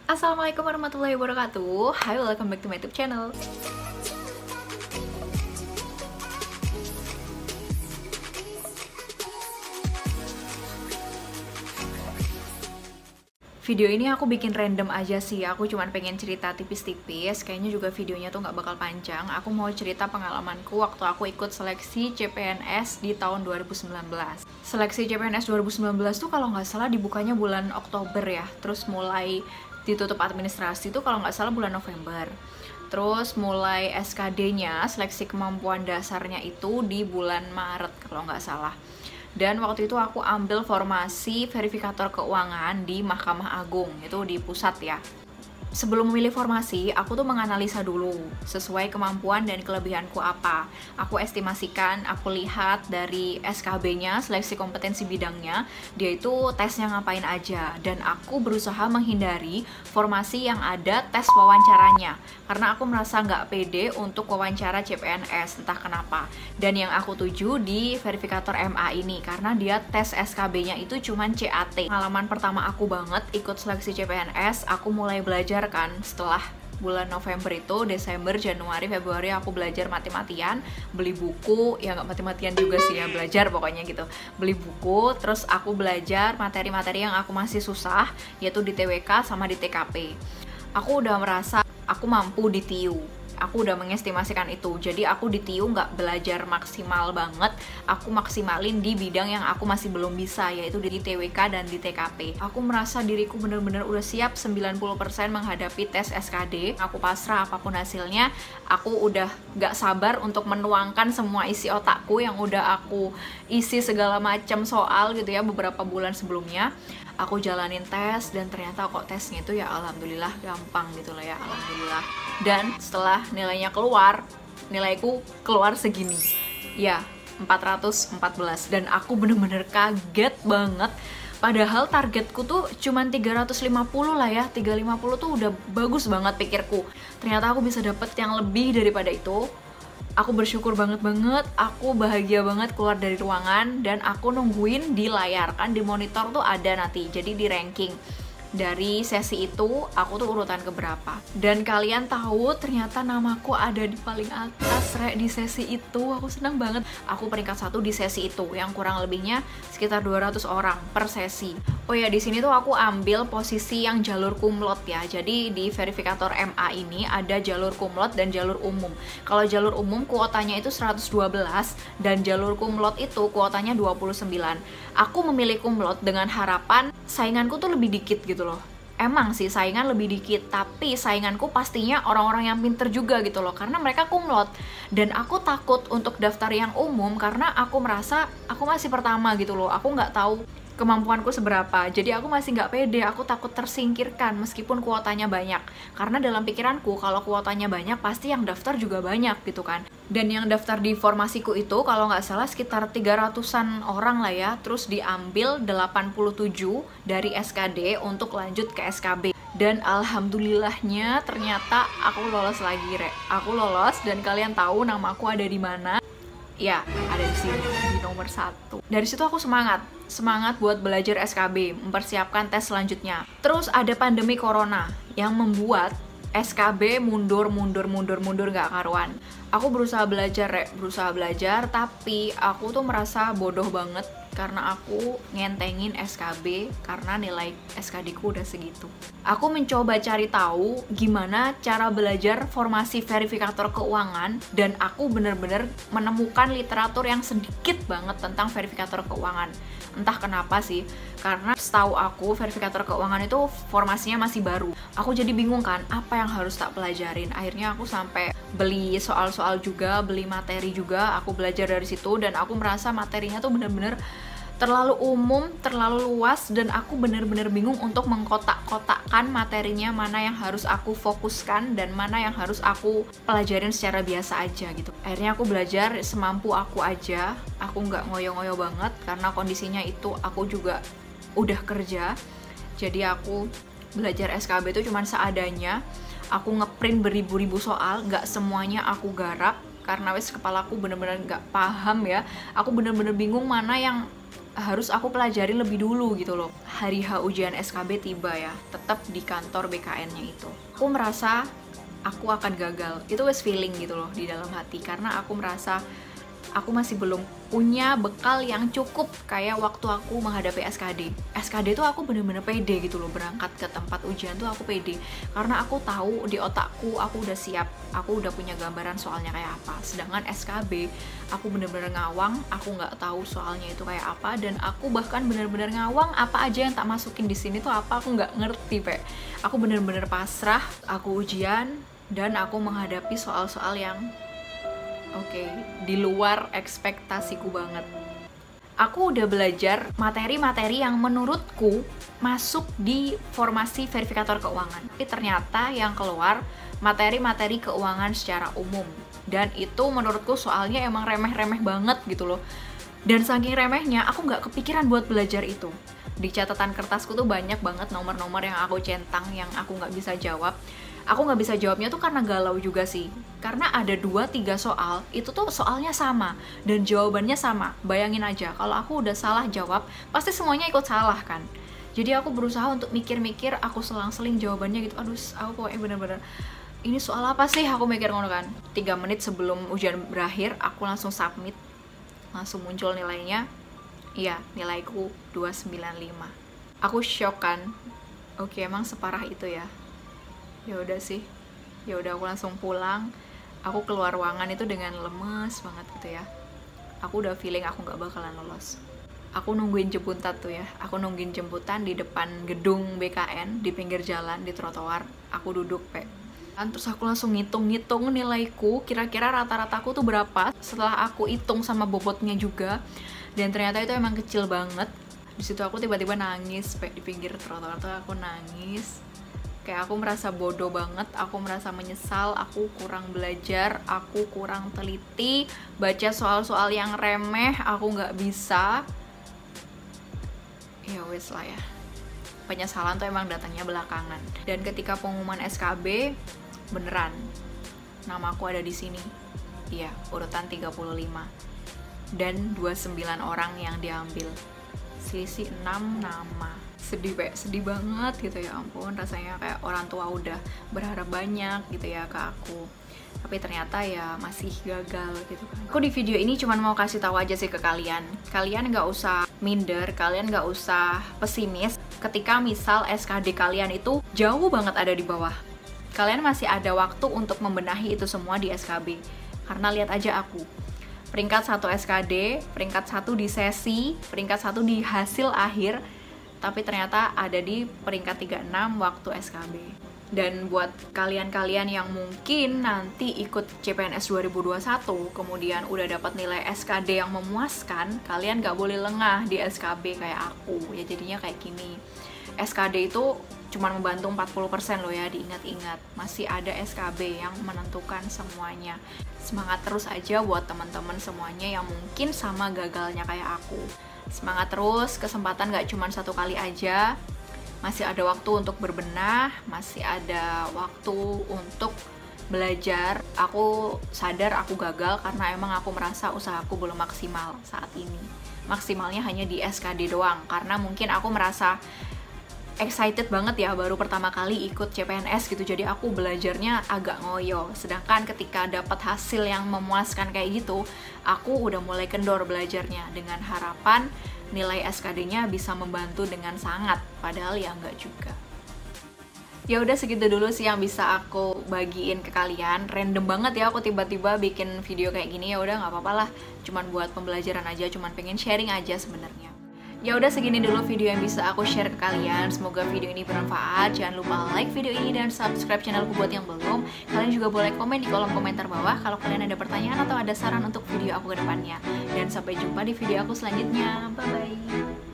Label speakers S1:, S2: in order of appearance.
S1: Assalamualaikum warahmatullahi wabarakatuh. Hai, welcome back to my YouTube channel. Video ini aku bikin random aja sih. Aku cuman pengen cerita tipis-tipis. Kayaknya juga videonya tuh nggak bakal panjang. Aku mau cerita pengalamanku waktu aku ikut seleksi CPNS di tahun 2019. Seleksi CPNS 2019 tuh kalau nggak salah dibukanya bulan Oktober ya. Terus mulai ditutup administrasi tuh kalau nggak salah bulan November. Terus mulai SKD-nya, seleksi kemampuan dasarnya itu di bulan Maret kalau nggak salah. Dan waktu itu aku ambil formasi verifikator keuangan di Mahkamah Agung, itu di pusat ya. Sebelum memilih formasi, aku tuh menganalisa dulu sesuai kemampuan dan kelebihanku apa. Aku estimasikan, aku lihat dari SKB-nya, seleksi kompetensi bidangnya, dia itu tesnya ngapain aja. Dan aku berusaha menghindari formasi yang ada tes wawancaranya. Karena aku merasa nggak pede untuk wawancara CPNS, entah kenapa. Dan yang aku tuju di verifikator MA ini, karena dia tes SKB-nya itu cuman CAT. Pengalaman pertama aku banget ikut seleksi CPNS, aku mulai belajar kan setelah bulan November itu, Desember, Januari, Februari aku belajar mati-matian, beli buku, ya nggak mati-matian juga sih ya, belajar pokoknya gitu, beli buku, terus aku belajar materi-materi yang aku masih susah, yaitu di TWK sama di TKP. Aku udah merasa aku mampu di TIU. Aku udah mengestimasikan itu, jadi aku di TIU nggak belajar maksimal banget, aku maksimalin di bidang yang aku masih belum bisa, yaitu di TWK dan di TKP. Aku merasa diriku bener-bener udah siap 90% menghadapi tes SKD. Aku pasrah apapun hasilnya, aku udah nggak sabar untuk menuangkan semua isi otakku yang udah aku isi segala macam soal gitu ya beberapa bulan sebelumnya. Aku jalanin tes dan ternyata kok tesnya itu ya alhamdulillah gampang gitu lah ya, alhamdulillah. Dan setelah nilainya keluar, nilaiku keluar segini ya, 414, dan aku bener-bener kaget banget. Padahal targetku tuh cuman 350 lah ya, 350 tuh udah bagus banget pikirku. Ternyata aku bisa dapet yang lebih daripada itu. Aku bersyukur banget, aku bahagia banget keluar dari ruangan, dan aku nungguin di layar, kan di monitor tuh ada nanti, jadi di ranking dari sesi itu aku tuh urutan keberapa. Dan kalian tahu ternyata namaku ada di paling atas di sesi itu. Aku senang banget. Aku peringkat 1 di sesi itu, yang kurang lebihnya sekitar 200 orang per sesi. Oh ya, di sini tuh aku ambil posisi yang jalur kumlot ya. Jadi di verifikator MA ini ada jalur kumlot dan jalur umum. Kalau jalur umum kuotanya itu 112 dan jalur kumlot itu kuotanya 29. Aku memilih kumlot dengan harapan sainganku tuh lebih dikit gitu loh. Emang sih saingan lebih dikit, tapi sainganku pastinya orang-orang yang pinter juga gitu loh, karena mereka kumlot. Dan aku takut untuk daftar yang umum karena aku merasa aku masih pertama gitu loh, aku nggak tahu kemampuanku seberapa, jadi aku masih nggak pede, aku takut tersingkirkan meskipun kuotanya banyak. Karena dalam pikiranku kalau kuotanya banyak pasti yang daftar juga banyak gitu kan. Dan yang daftar di formasiku itu kalau nggak salah sekitar 300-an orang lah ya. Terus diambil 87 dari SKD untuk lanjut ke SKB. Dan alhamdulillahnya ternyata aku lolos lagi, aku lolos, dan kalian tahu namaku ada di mana? Ya, ada di sini, di nomor 1. Dari situ aku semangat buat belajar SKB, mempersiapkan tes selanjutnya. Terus ada pandemi corona yang membuat SKB mundur gak karuan. Aku berusaha belajar, tapi aku tuh merasa bodoh banget karena aku ngentengin SKB karena nilai SKD-ku udah segitu. Aku mencoba cari tahu gimana cara belajar formasi verifikator keuangan, dan aku bener-bener menemukan literatur yang sedikit banget tentang verifikator keuangan. Entah kenapa sih, karena setahu aku verifikator keuangan itu formasinya masih baru. Aku jadi bingung kan, apa yang harus tak pelajarin. Akhirnya aku sampai beli soal-soal juga, beli materi juga, aku belajar dari situ, dan aku merasa materinya tuh bener-bener terlalu umum, terlalu luas, dan aku bener-bener bingung untuk mengkotak-kotakkan materinya, mana yang harus aku fokuskan dan mana yang harus aku pelajarin secara biasa aja gitu. Akhirnya aku belajar semampu aku aja, aku nggak ngoyo-ngoyo banget karena kondisinya itu aku juga udah kerja, jadi aku belajar SKB itu cuman seadanya. Aku ngeprint beribu-ribu soal, nggak semuanya aku garap karena wes kepalaku bener-bener nggak paham ya. Aku bener-bener bingung mana yang harus aku pelajari lebih dulu gitu loh. Hari H ujian SKB tiba ya, tetap di kantor BKN-nya itu. Aku merasa aku akan gagal. Itu was feeling gitu loh di dalam hati, karena aku merasa aku masih belum punya bekal yang cukup kayak waktu aku menghadapi SKD. SKD tuh aku bener-bener pede gitu loh, berangkat ke tempat ujian tuh aku pede. Karena aku tahu di otakku aku udah siap, aku udah punya gambaran soalnya kayak apa. Sedangkan SKB, aku bener-bener ngawang, aku nggak tahu soalnya itu kayak apa. Dan aku bahkan bener-bener ngawang, apa aja yang tak masukin di sini tuh apa, aku nggak ngerti, Pe. Aku bener-bener pasrah, aku ujian, dan aku menghadapi soal-soal yang oke, di luar ekspektasiku banget. Aku udah belajar materi-materi yang menurutku masuk di formasi verifikator keuangan. Tapi ternyata yang keluar materi-materi keuangan secara umum. Dan itu menurutku soalnya emang remeh-remeh banget gitu loh. Dan saking remehnya, aku nggak kepikiran buat belajar itu. Di catatan kertasku tuh banyak banget nomor-nomor yang aku centang, yang aku nggak bisa jawab. Aku nggak bisa jawabnya tuh karena galau juga sih. Karena ada 2-3 soal, itu tuh soalnya sama. Dan jawabannya sama. Bayangin aja, kalau aku udah salah jawab, pasti semuanya ikut salah kan. Jadi aku berusaha untuk mikir-mikir, aku selang-seling jawabannya gitu. Aduh, aku pokoknya bener-bener, ini soal apa sih? Aku mikir ngono kan. 3 menit sebelum ujian berakhir, aku langsung submit. Langsung muncul nilainya. Iya, nilaiku 295. Aku shock kan. Oke, emang separah itu ya. Ya udah sih, ya udah aku langsung pulang. Aku keluar ruangan itu dengan lemes banget gitu ya. Aku udah feeling aku nggak bakalan lolos. Aku nungguin jemputan tuh ya. Aku nungguin jemputan di depan gedung BKN, di pinggir jalan, di trotoar. Aku duduk, Pe. Terus aku langsung ngitung-ngitung nilaiku, kira-kira rata-rataku tuh berapa. Setelah aku hitung sama bobotnya juga, dan ternyata itu emang kecil banget. Di situ aku tiba-tiba nangis, Pe, di pinggir trotoar tuh aku nangis. Kayak aku merasa bodoh banget, aku merasa menyesal, aku kurang belajar, aku kurang teliti, baca soal-soal yang remeh, aku nggak bisa. Ya wes lah ya. Penyesalan tuh emang datangnya belakangan. Dan ketika pengumuman SKB, beneran, namaku ada di sini. Iya, urutan 35. Dan 29 orang yang diambil. Selisih 6 nama. Sedih, Pe, sedih banget gitu ya ampun, rasanya kayak orang tua udah berharap banyak gitu ya ke aku, tapi ternyata ya masih gagal gitu kan. Aku di video ini cuma mau kasih tahu aja sih ke kalian nggak usah minder, kalian nggak usah pesimis ketika misal SKD kalian itu jauh banget ada di bawah. Kalian masih ada waktu untuk membenahi itu semua di SKB, karena lihat aja aku, peringkat 1 SKD, peringkat 1 di sesi, peringkat 1 di hasil akhir, tapi ternyata ada di peringkat 36 waktu SKB. Dan buat kalian-kalian yang mungkin nanti ikut CPNS 2021, kemudian udah dapat nilai SKD yang memuaskan, kalian gak boleh lengah di SKB kayak aku. Ya jadinya kayak gini, SKD itu cuma membantu 40% loh ya, diingat-ingat. Masih ada SKB yang menentukan semuanya. Semangat terus aja buat teman-teman semuanya yang mungkin sama gagalnya kayak aku. Semangat terus, kesempatan gak cuma 1 kali aja. Masih ada waktu untuk berbenah, masih ada waktu untuk belajar. Aku sadar aku gagal karena emang aku merasa usahaku belum maksimal saat ini. Maksimalnya hanya di SKD doang, karena mungkin aku merasa excited banget ya, baru pertama kali ikut CPNS gitu, jadi aku belajarnya agak ngoyo. Sedangkan ketika dapat hasil yang memuaskan kayak gitu, aku udah mulai kendor belajarnya dengan harapan nilai SKD-nya bisa membantu dengan sangat, padahal ya enggak juga. Ya udah segitu dulu sih yang bisa aku bagiin ke kalian. Random banget ya aku tiba-tiba bikin video kayak gini, ya udah nggak apa-apa lah. Cuman buat pembelajaran aja, cuman pengen sharing aja sebenarnya. Ya udah segini dulu video yang bisa aku share ke kalian. Semoga video ini bermanfaat. Jangan lupa like video ini dan subscribe channelku buat yang belum. Kalian juga boleh komen di kolom komentar bawah kalau kalian ada pertanyaan atau ada saran untuk video aku ke depannya. Dan sampai jumpa di video aku selanjutnya. Bye bye.